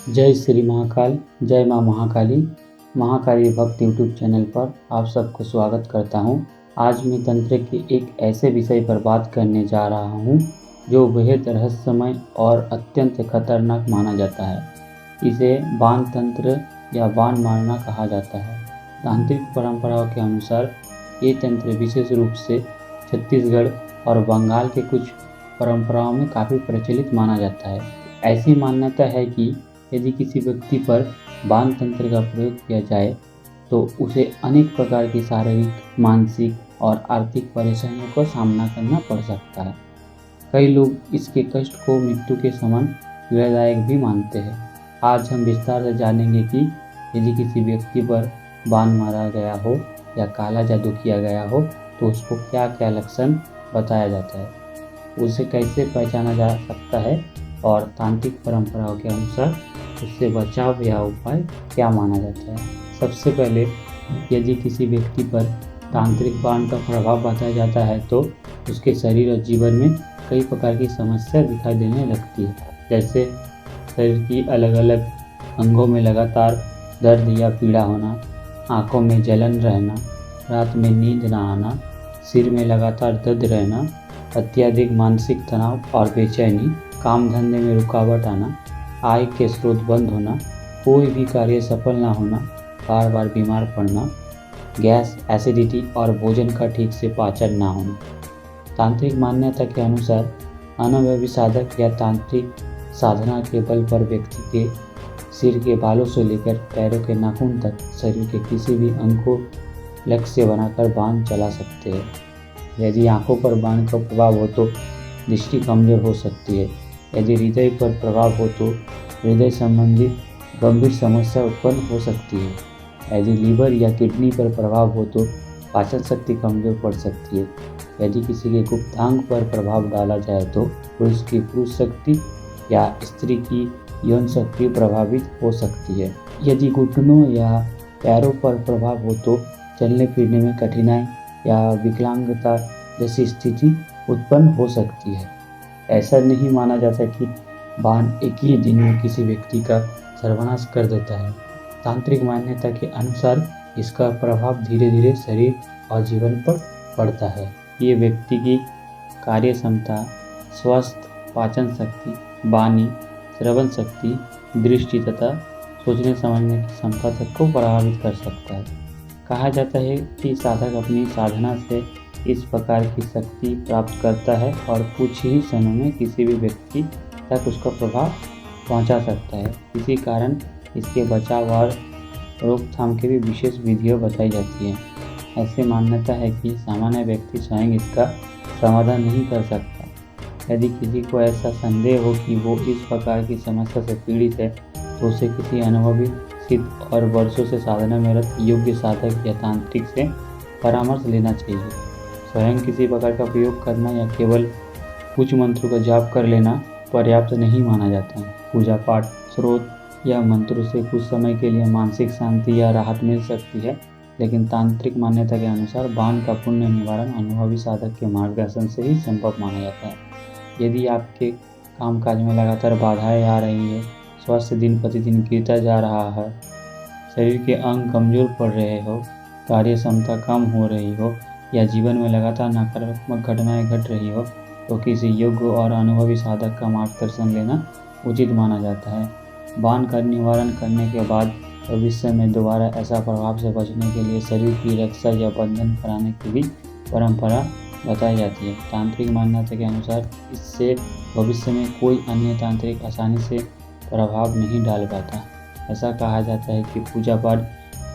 जय श्री महाकाल, जय माँ महाकाली। महाकाली भक्त यूट्यूब चैनल पर आप सबको स्वागत करता हूँ। आज मैं तंत्र के एक ऐसे विषय पर बात करने जा रहा हूँ जो बेहद रहस्यमय और अत्यंत खतरनाक माना जाता है। इसे बाण तंत्र या बाण मारना कहा जाता है। तांत्रिक परंपराओं के अनुसार ये तंत्र विशेष रूप से छत्तीसगढ़ और बंगाल के कुछ परंपराओं में काफ़ी प्रचलित माना जाता है। ऐसी मान्यता है कि यदि किसी व्यक्ति पर बाण तंत्र का प्रयोग किया जाए तो उसे अनेक प्रकार की शारीरिक, मानसिक और आर्थिक परेशानियों का सामना करना पड़ सकता है। कई लोग इसके कष्ट को मृत्यु के समान पीड़ादायक भी मानते हैं। आज हम विस्तार से जानेंगे कि यदि किसी व्यक्ति पर बाण मारा गया हो या काला जादू किया गया हो तो उसको क्या क्या लक्षण बताया जाता है, उसे कैसे पहचाना जा सकता है और तांत्रिक परंपराओं के अनुसार उससे बचाव या उपाय क्या माना जाता है। सबसे पहले, यदि किसी व्यक्ति पर तांत्रिक बाण का प्रभाव बताया जाता है तो उसके शरीर और जीवन में कई प्रकार की समस्या दिखाई देने लगती है, जैसे शरीर की अलग अलग अंगों में लगातार दर्द या पीड़ा होना, आंखों में जलन रहना, रात में नींद न आना, सिर में लगातार दर्द रहना, अत्यधिक मानसिक तनाव और बेचैनी, काम धंधे में रुकावट आना, आय के स्रोत बंद होना, कोई भी कार्य सफल न होना, बार बार बीमार पड़ना, गैस, एसिडिटी और भोजन का ठीक से पाचन न होना। तांत्रिक मान्यता के अनुसार अनुभवी साधक या तांत्रिक साधना के बल पर व्यक्ति के सिर के बालों से लेकर पैरों के नाखून तक शरीर के किसी भी अंग को लक्ष्य बनाकर बाण चला सकते हैं। यदि आंखों पर बाण का प्रभाव हो तो दृष्टि कमजोर हो सकती है। यदि हृदय पर प्रभाव हो तो हृदय संबंधित गंभीर समस्या उत्पन्न हो सकती है। यदि लीवर या किडनी पर प्रभाव हो तो पाचन शक्ति कमजोर पड़ सकती है। यदि किसी के गुप्तांग पर प्रभाव डाला जाए तो पुरुष की पुरुष शक्ति या स्त्री की यौन शक्ति प्रभावित हो सकती है। यदि घुटनों या पैरों पर प्रभाव हो तो चलने फिरने में कठिनाई या विकलांगता जैसी स्थिति उत्पन्न हो सकती है। ऐसा नहीं माना जाता कि बाण एक ही दिन में किसी व्यक्ति का सर्वनाश कर देता है। तांत्रिक मान्यता के अनुसार इसका प्रभाव धीरे धीरे शरीर और जीवन पर पड़ता है। ये व्यक्ति की कार्य क्षमता, स्वास्थ्य, पाचन शक्ति, वाणी, श्रवण शक्ति, दृष्टि तथा सोचने समझने की क्षमता तक को प्रभावित कर सकता है। कहा जाता है कि साधक अपनी साधना से इस प्रकार की शक्ति प्राप्त करता है और कुछ ही क्षणों में किसी भी व्यक्ति तक उसका प्रभाव पहुंचा सकता है। इसी कारण इसके बचाव और रोकथाम के भी विशेष विधियाँ बताई जाती हैं। ऐसे मान्यता है कि सामान्य व्यक्ति स्वयं इसका समाधान नहीं कर सकता। यदि किसी को ऐसा संदेह हो कि वो इस प्रकार की समस्या से पीड़ित है तो उसे किसी अनुभवी, सिद्ध और वर्षों से साधना में रत योग्य साधक या तांत्रिक से परामर्श लेना चाहिए। स्वयं किसी प्रकार का प्रयोग करना या केवल कुछ मंत्रों का जाप कर लेना पर्याप्त नहीं माना जाता है। पूजा पाठ, स्रोत या मंत्रों से कुछ समय के लिए मानसिक शांति या राहत मिल सकती है, लेकिन तांत्रिक मान्यता के अनुसार बाण का पुण्य निवारण अनुभवी साधक के मार्गदर्शन से ही संभव माना जाता है। यदि आपके कामकाज में लगातार बाधाएं आ रही है, स्वास्थ्य दिन प्रतिदिन गिरता जा रहा है, शरीर के अंग कमजोर पड़ रहे हो, कार्य क्षमता कम हो रही हो या जीवन में लगातार नकारात्मक घटनाएं घट रही हो तो किसी योग्य और अनुभवी साधक का मार्गदर्शन लेना उचित माना जाता है। बाण का निवारण करने के बाद भविष्य में दोबारा ऐसा प्रभाव से बचने के लिए शरीर की रक्षा या बंधन कराने की भी परंपरा बताई जाती है। तांत्रिक मान्यता के अनुसार इससे भविष्य में कोई अन्य तांत्रिक आसानी से प्रभाव नहीं डाल पाता। ऐसा कहा जाता है कि पूजा पाठ,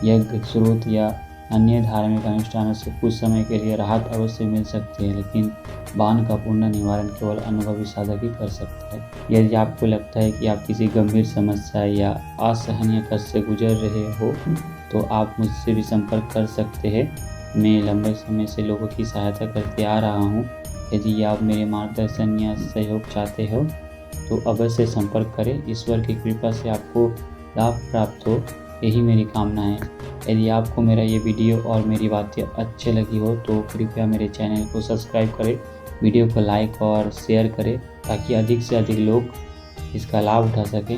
यज्ञ, स्रोत या अन्य धार्मिक अनुष्ठानों से कुछ समय के लिए राहत अवश्य मिल सकती है, लेकिन बाण का पूर्ण निवारण केवल अनुभवी साधक ही कर सकता है। यदि आपको लगता है कि आप किसी गंभीर समस्या या असहनीय कष्ट से गुजर रहे हो तो आप मुझसे भी संपर्क कर सकते हैं। मैं लंबे समय से लोगों की सहायता करते आ रहा हूँ। यदि आप मेरे मार्गदर्शन या सहयोग चाहते हो तो अवश्य संपर्क करें। ईश्वर की कृपा से आपको लाभ प्राप्त हो, यही मेरी कामना है। यदि आपको मेरा ये वीडियो और मेरी बातें अच्छी लगी हो तो कृपया मेरे चैनल को सब्सक्राइब करें, वीडियो को लाइक और शेयर करें ताकि अधिक से अधिक लोग इसका लाभ उठा सकें।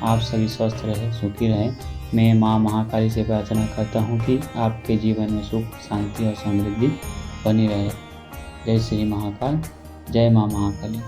आप सभी स्वस्थ रहें, सुखी रहें। मैं माँ महाकाली से प्रार्थना करता हूँ कि आपके जीवन में सुख, शांति और समृद्धि बनी रहे। जय श्री महाकाल, जय माँ महाकाली।